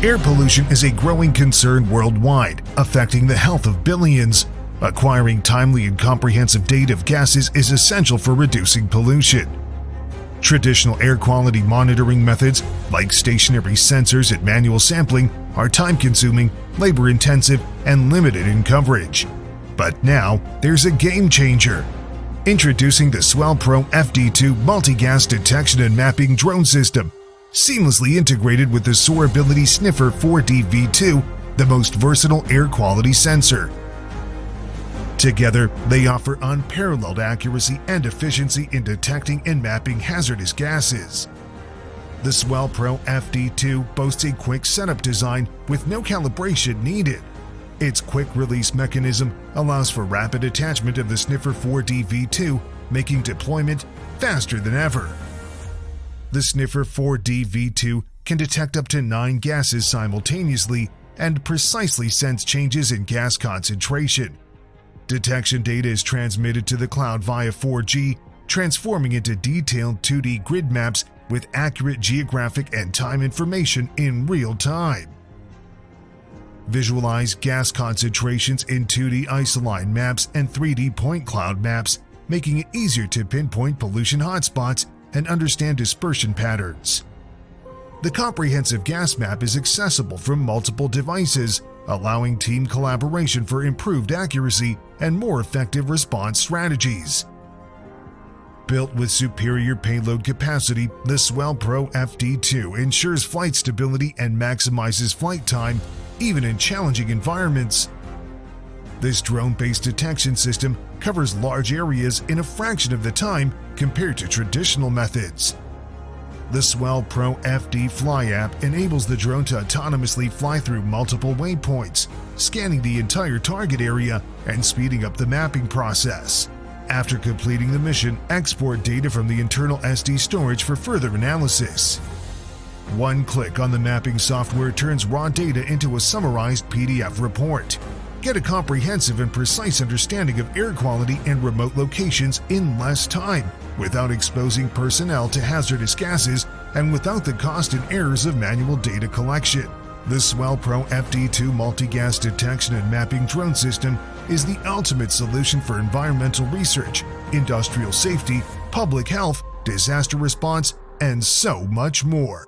Air pollution is a growing concern worldwide, affecting the health of billions. Acquiring timely and comprehensive data of gases is essential for reducing pollution. Traditional air quality monitoring methods, like stationary sensors and manual sampling, are time-consuming, labor-intensive, and limited in coverage. But now, there's a game-changer. Introducing the SwellPro FD2 multi-gas detection and mapping drone system, seamlessly integrated with the Soarability Sniffer 4D V2, the most versatile air quality sensor. Together, they offer unparalleled accuracy and efficiency in detecting and mapping hazardous gases. The SwellPro FD2 boasts a quick setup design with no calibration needed. Its quick-release mechanism allows for rapid attachment of the Sniffer 4D V2, making deployment faster than ever. The Sniffer 4D V2 can detect up to 9 gases simultaneously and precisely sense changes in gas concentration. Detection data is transmitted to the cloud via 4G, transforming into detailed 2D grid maps with accurate geographic and time information in real time. Visualize gas concentrations in 2D isoline maps and 3D point cloud maps, making it easier to pinpoint pollution hotspots and understand dispersion patterns. The comprehensive gas map is accessible from multiple devices, allowing team collaboration for improved accuracy and more effective response strategies. Built with superior payload capacity, the SwellPro FD2 ensures flight stability and maximizes flight time, even in challenging environments. This drone-based detection system covers large areas in a fraction of the time compared to traditional methods. The SwellPro FD Fly app enables the drone to autonomously fly through multiple waypoints, scanning the entire target area and speeding up the mapping process. After completing the mission, export data from the internal SD storage for further analysis. One click on the mapping software turns raw data into a summarized PDF report. Get a comprehensive and precise understanding of air quality and remote locations in less time, without exposing personnel to hazardous gases and without the cost and errors of manual data collection. The SwellPro FD2 multi-gas detection and mapping drone system is the ultimate solution for environmental research, industrial safety, public health, disaster response, and so much more.